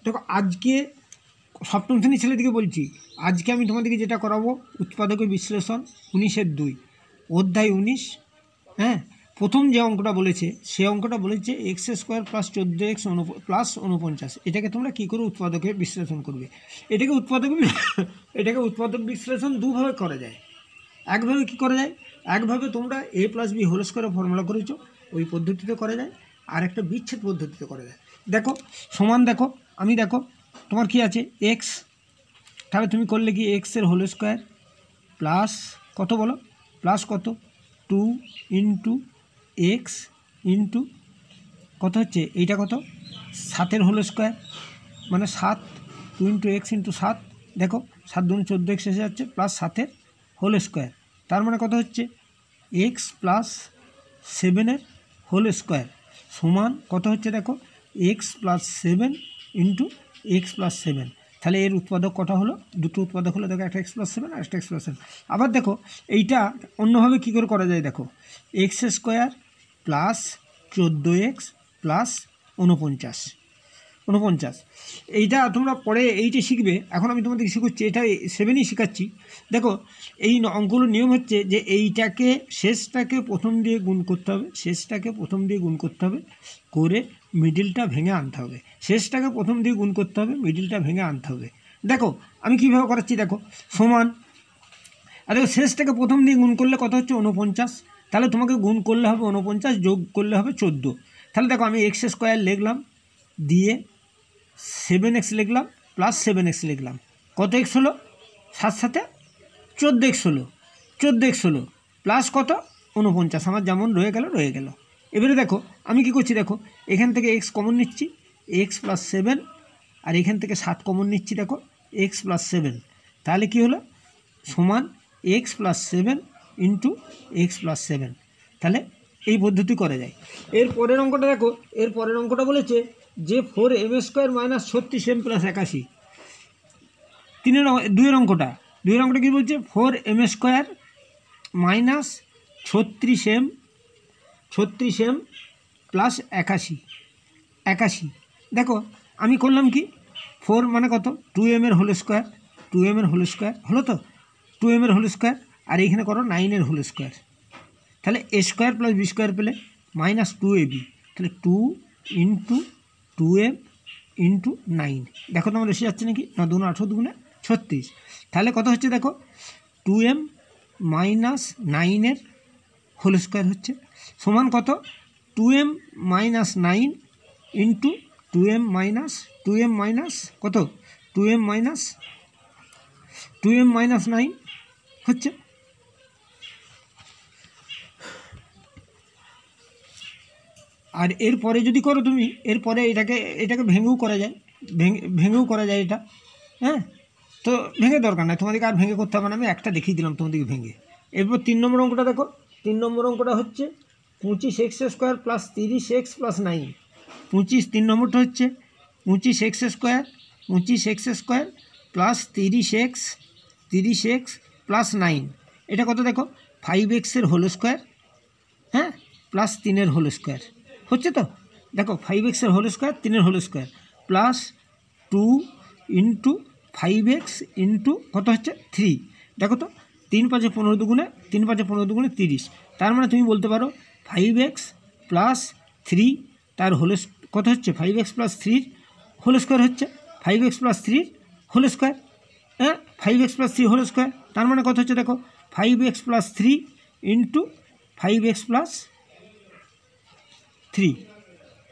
দেখো আজকে সপ্তম শ্রেণীর ছেলেদিকে বলছি, আজকে আমি তোমাদেরকে যেটা করাবো উৎপাদকের বিশ্লেষণ 19-2 অধ্যায় 19। হ্যাঁ, প্রথম যে অঙ্কটা বলেছে সে অঙ্কটা বলেছে x² + 14x প্লাস 49। এটাকে তোমরা কী করে উৎপাদকে বিশ্লেষণ করবে। এটাকে উৎপাদক বিশ্লেষণ দুভাবে করা যায়। একভাবে কী করা যায়, একভাবে তোমরা a + b হোল স্কয়ারের ফর্মুলা করেছো ওই পদ্ধতিতে করা যায়, আর একটা বিচ্ছেদ পদ্ধতিতে করা যায়। দেখো সমান, দেখো আমি দেখো তোমার কি আছে x, তাহলে তুমি করলে কি x এর হোল স্কয়ার প্লাস কত বলো, প্লাস কত 2 × x ইন্টু কত হচ্ছে এইটা কত 7 হোল স্কয়ার, মানে 7 2 × x ইন্টু 7, দেখো 7 × 2 = 14x এসে যাচ্ছে, প্লাস 7 হোল স্কয়ার, তার মানে কত হচ্ছে x + 7 হোল স্কয়ার সমান কত হচ্ছে দেখো x + 7 × x + 7। তাহলে এর উৎপাদক কটা হলো, দুটো উৎপাদক হলো দেখো, একটা x + 7 আর একটা x + 7। আবার দেখো এইটা অন্যভাবে কী করে করা যায়, দেখো x² + 14x + 49। এইটা তোমরা পরে এইটা শিখবে, এখন আমি তোমাদেরকে শিখাচ্ছি, এটা 7ই শেখাচ্ছি। দেখো এই অঙ্কগুলোর নিয়ম হচ্ছে যে এইটাকে শেষটাকে প্রথম দিয়ে গুণ করতে হবে, শেষটাকে প্রথম দিয়ে গুণ করতে হবে, করে মিডিলটা ভেঙে আনতে হবে, শেষটাকে প্রথম দিয়ে গুণ করতে হবে, মিডিলটা ভেঙে আনতে হবে। দেখো আমি কীভাবে করাচ্ছি, দেখো সমান, আর দেখো শেষটাকে প্রথম দিয়ে গুণ করলে কত হচ্ছে 49, তাহলে তোমাকে গুণ করলে হবে 49, যোগ করলে হবে 14। তাহলে দেখো আমি x² লিখলাম, দিয়ে 7x লিখলাম, প্লাস 7x লিখলাম, কত x হলো 7 7 14x হলো, 14x হলো, প্লাস কত 49, আমার যেমন রয়ে গেল। এবারে দেখো আমি কি করছি, দেখো এখান থেকে x কমন নিচ্ছি, x + 7, আর এখান থেকে 7 কমন নিচ্ছি, দেখো x + 7, তাহলে কি হলো সমান x + 7 × x + 7। তাহলে এই পদ্ধতি করা যায়। এর পরের অঙ্কটা দেখো, এর পরের অঙ্কটা বলেছে যে 4m² - 36m + 81। দুইয়ের অঙ্কটা কী বলছে, 4m² - 36m + 81। দেখো আমি করলাম কি, 4 মানে কত 2m এর হোল স্কয়ার, 2m এর হোল স্কয়ার হলো তো, 2m এর হোল স্কয়ার, আর এইখানে করো 9 এর হোল স্কয়ার, তাহলে a² + b² পেলে -2ab, তাহলে 2 × 2m × 9। দেখো তোমার এসে যাচ্ছে নাকি না, 2 × 8 = 36, তাহলে কত হচ্ছে দেখো 2m - 9 এর হোল স্কয়ার হচ্ছে সমান কত 2m - 9 × 2m - কত 2m - 9 হচ্ছে। আর এরপরে যদি করো তুমি, এরপরে এটাকে ভেঙেও করা যায়, এটা। হ্যাঁ, তো ভেঙে দরকার নাই তোমাদেরকে, আর ভেঙে করতে হবে না, আমি একটা দেখিয়ে দিলাম তোমাদেরকে ভেঙে। এরপর 3 নম্বর অঙ্কটা দেখো, 3 নম্বর অঙ্কটা হচ্ছে 25x² + 30x + 9। 3 নম্বরটা হচ্ছে 25x² + 30x + 9। এটা কত দেখো 5x এর হোল স্কয়ার, হ্যাঁ, প্লাস 3 এর হোল স্কয়ার হচ্ছে তো, দেখো 5x এর হোল স্কয়ার, 3 এর হোল স্কয়ার, প্লাস 2 × 5x × কত হচ্ছে 3। দেখো তো 3 × 5 = 15 × 3 × 5 = 15 × 30, তার মানে তুমি বলতে পারো 5x + 3 তার হোল কত হচ্ছে 5x + 3 হোল স্কয়ার হচ্ছে 5x + 3 হোল স্কয়ার, হ্যাঁ 5x + 3 হোল স্কয়ার, তার মানে কত হচ্ছে দেখো 5x + 3 × 5x + 3।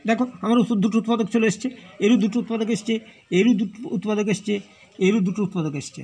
দেখো আমার দুটো উৎপাদক চলে এসছে, এরও দুটো উৎপাদক এসছে, এরও দুটো উৎপাদক এসছে, এরও দুটো উৎপাদক এসছে।